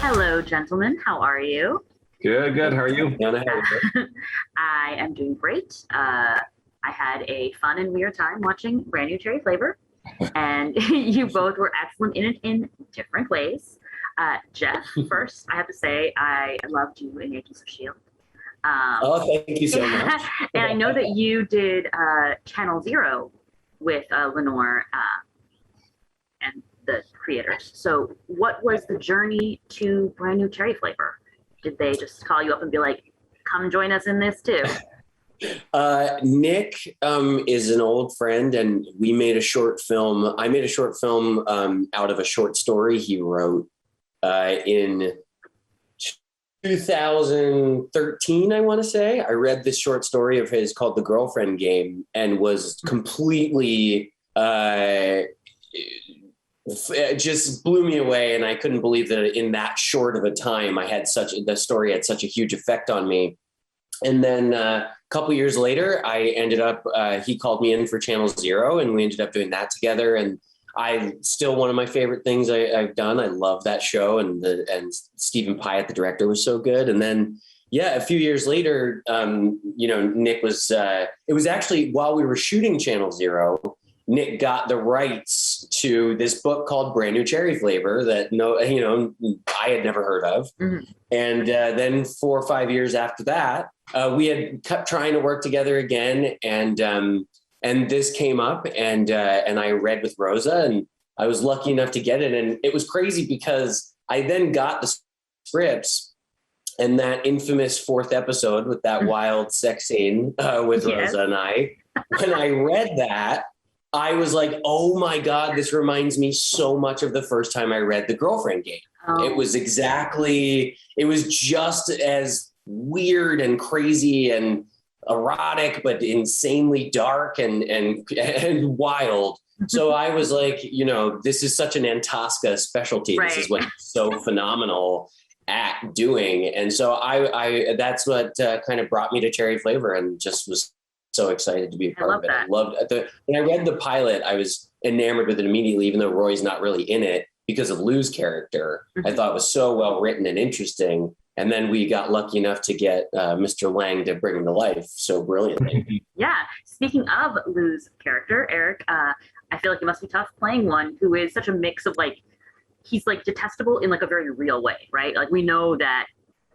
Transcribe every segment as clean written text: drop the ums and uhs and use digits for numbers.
Hello, gentlemen. How are you? Good. How are you? I am doing great. I had a fun and weird time watching Brand New Cherry Flavor, and you both were excellent in it in different ways. Jeff, first, I have to say I loved you in Agents of S.H.I.E.L.D. Oh, thank you so much. And I know that you did Channel Zero with Lenore and the creators. So what was the journey to Brand New Cherry Flavor? Did they just call you up and be like, come join us in this too? Nick is an old friend, and we made a short film. I made a short film out of a short story he wrote in 2013, I want to say. I read this short story of his called The Girlfriend Game and was completely it just blew me away. And I couldn't believe that in that short of a time, the story had such a huge effect on me. And then a couple years later, I ended up, he called me in for Channel Zero, and we ended up doing that together. And still one of my favorite things I've done. I love that show, and Stephen Pyatt, the director, was so good. And then, a few years later, Nick was, it was actually while we were shooting Channel Zero, Nick got the rights to this book called Brand New Cherry Flavor that I had never heard of. Mm-hmm. And then 4 or 5 years after that, we had kept trying to work together again. And this came up, and I read with Rosa, and I was lucky enough to get it. And it was crazy because I then got the scripts, and that infamous 4th episode with that wild sex scene with Rosa and I, when I read that, I was like, oh my God, this reminds me so much of the first time I read The Girlfriend Game. Oh. It was just as weird and crazy and erotic, but insanely dark and wild. So I was like, this is such an Antosca specialty. Right. This is what he's so phenomenal at doing. And so I that's what kind of brought me to Cherry Flavor, and just was so excited to be a part of it. I loved it. When I read the pilot, I was enamored with it immediately, even though Roy's not really in it, because of Lou's character. Mm-hmm. I thought it was so well written and interesting. And then we got lucky enough to get Mr. Lange to bring him to life so brilliantly. Yeah. Speaking of Lou's character, Eric, I feel like it must be tough playing one who is such a mix of he's detestable in a very real way, right? Like, we know that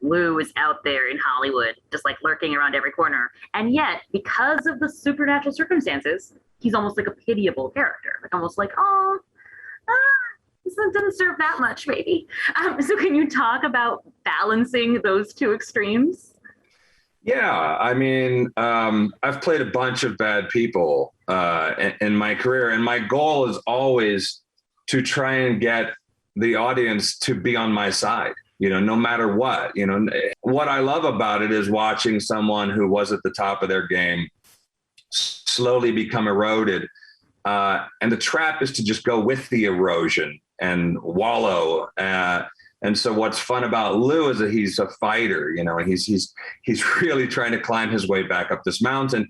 Lou is out there in Hollywood, just lurking around every corner. And yet, because of the supernatural circumstances, he's almost a pitiable character. This one doesn't serve that much, maybe. So can you talk about balancing those two extremes? Yeah, I mean, I've played a bunch of bad people in my career, and my goal is always to try and get the audience to be on my side, no matter what. What I love about it is watching someone who was at the top of their game slowly become eroded. And the trap is to just go with the erosion and wallow. And so what's fun about Lou is that he's a fighter, and he's really trying to climb his way back up this mountain.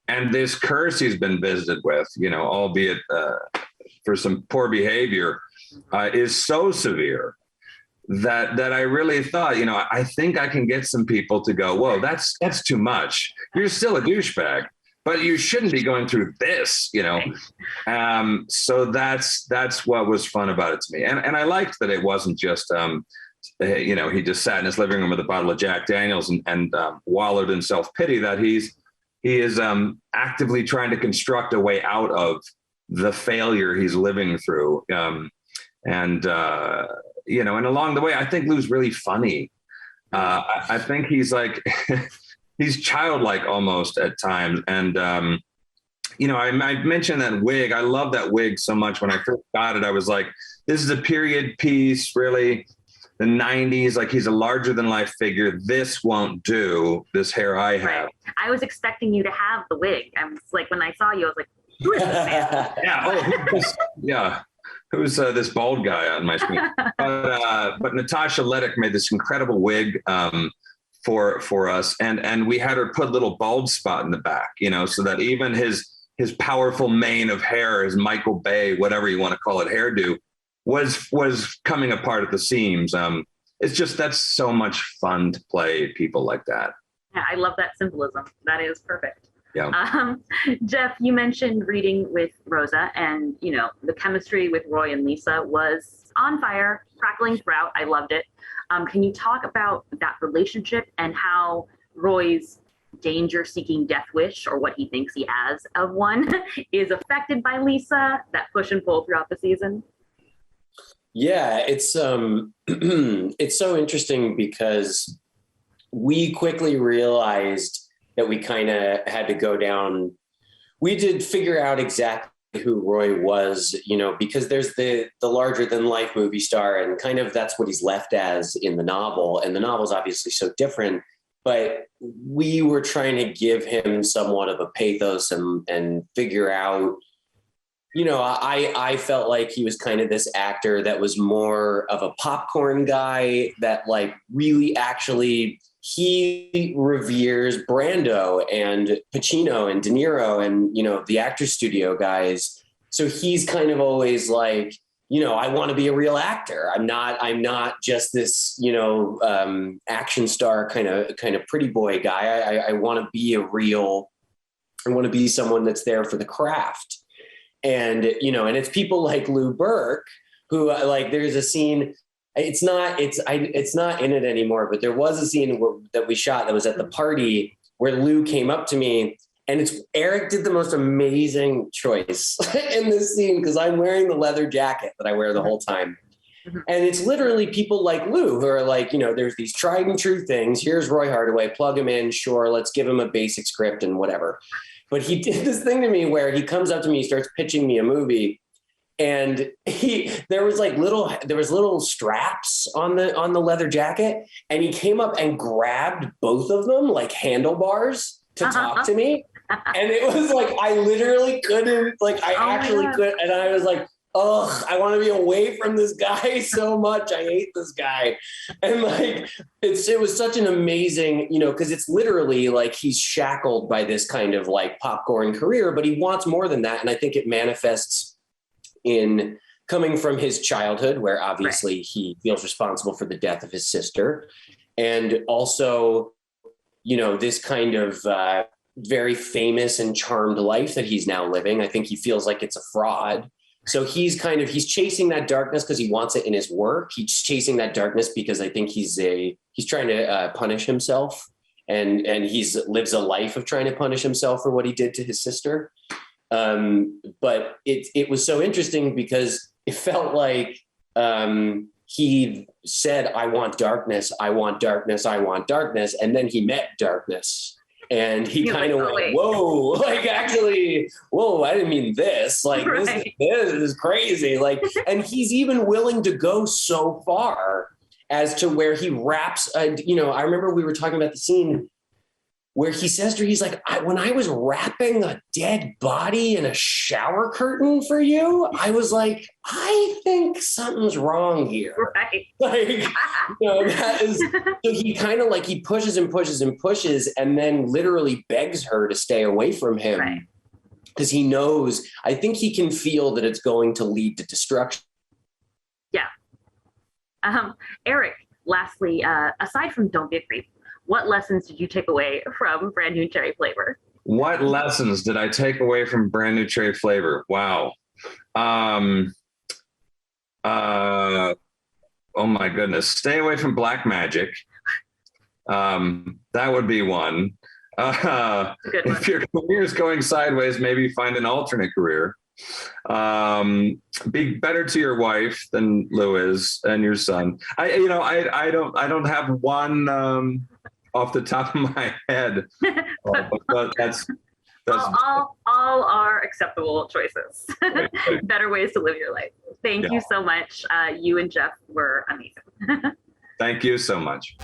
And this curse he's been visited with, albeit for some poor behavior, is so severe that I really thought, I think I can get some people to go, whoa, that's too much. You're still a douchebag, but you shouldn't be going through this, So that's what was fun about it to me. And I liked that it wasn't just, he just sat in his living room with a bottle of Jack Daniels and wallowed in self-pity, that he is actively trying to construct a way out of the failure he's living through. And along the way, I think Lou's really funny. I think he's he's childlike almost at times. And, I mentioned that wig. I love that wig so much. When I first got it, I was like, this is a period piece, really. The 90s, he's a larger than life figure. This won't do, this hair I have. Right. I was expecting you to have the wig. I was when I saw you, I was like, who is this man? Yeah. Who's this bald guy on my screen? But Natasha Leddick made this incredible wig for us, and we had her put a little bald spot in the back, so that even his powerful mane of hair, his Michael Bay, whatever you want to call it, hairdo, was coming apart at the seams. it's just, that's so much fun to play people like that. Yeah, I love that symbolism. That is perfect. Yeah. Jeff, you mentioned reading with Rosa, and the chemistry with Roy and Lisa was on fire, crackling throughout. I loved it. Can you talk about that relationship and how Roy's danger-seeking death wish, or what he thinks he has of one, is affected by Lisa? That push and pull throughout the season. Yeah, it's it's so interesting because we quickly realized that we kind of had to go down. We did figure out exactly who Roy was, because there's the larger than life movie star, and kind of that's what he's left as in the novel. And the novel's obviously so different, but we were trying to give him somewhat of a pathos and figure out, I felt like he was kind of this actor that was more of a popcorn guy that like really actually he reveres Brando and Pacino and De Niro and, the actor studio guys. So he's kind of always like, I want to be a real actor. I'm not just this, action star kind of pretty boy guy. I want to be I want to be someone that's there for the craft. And, and it's people like Lou Burke who like, there's a scene. It's not in it anymore, but there was a scene that we shot that was at the party where Lou came up to me, and Eric did the most amazing choice in this scene because I'm wearing the leather jacket that I wear the whole time. Mm-hmm. And it's literally people like Lou who are like, there's these tried and true things. Here's Roy Hardaway, plug him in. Sure. Let's give him a basic script and whatever. But he did this thing to me where he comes up to me, he starts pitching me a movie. And there was little straps on the leather jacket, and he came up and grabbed both of them like handlebars to talk to me. And it was like, I literally couldn't, like, couldn't. And I was like, ugh, I want to be away from this guy so much. I hate this guy. And like, it was such an amazing, cause it's literally like he's shackled by this kind of like popcorn career, but he wants more than that. And I think it manifests in coming from his childhood, where obviously he feels responsible for the death of his sister. And also, this kind of very famous and charmed life that he's now living. I think he feels like it's a fraud. So he's chasing that darkness because he wants it in his work. He's chasing that darkness because I think he's trying to punish himself, and lives a life of trying to punish himself for what he did to his sister. But it was so interesting because it felt like he said, I want darkness, I want darkness, I want darkness. And then he met darkness. And he kind of went, whoa, like actually, whoa, I didn't mean this. Like, this is crazy. Like, and he's even willing to go so far as to where he raps, I remember we were talking about the scene where he says to her, he's like, when I was wrapping a dead body in a shower curtain for you, I was like, I think something's wrong here. Right. Like, that is, so he kind of like, he pushes and pushes and pushes, and then literally begs her to stay away from him. Right. Because he knows, I think he can feel that it's going to lead to destruction. Yeah. Eric, lastly, aside from Don't Be a Creep, what lessons did you take away from Brand New Cherry Flavor? What lessons did I take away from Brand New Cherry Flavor? Wow. Oh my goodness. Stay away from black magic. That would be one. If your career is going sideways, maybe find an alternate career. Be better to your wife than Lou is, and your son. I don't have one off the top of my head, but that's all are acceptable choices. Better ways to live your life. Thank you so much. You and Jeff were amazing. Thank you so much.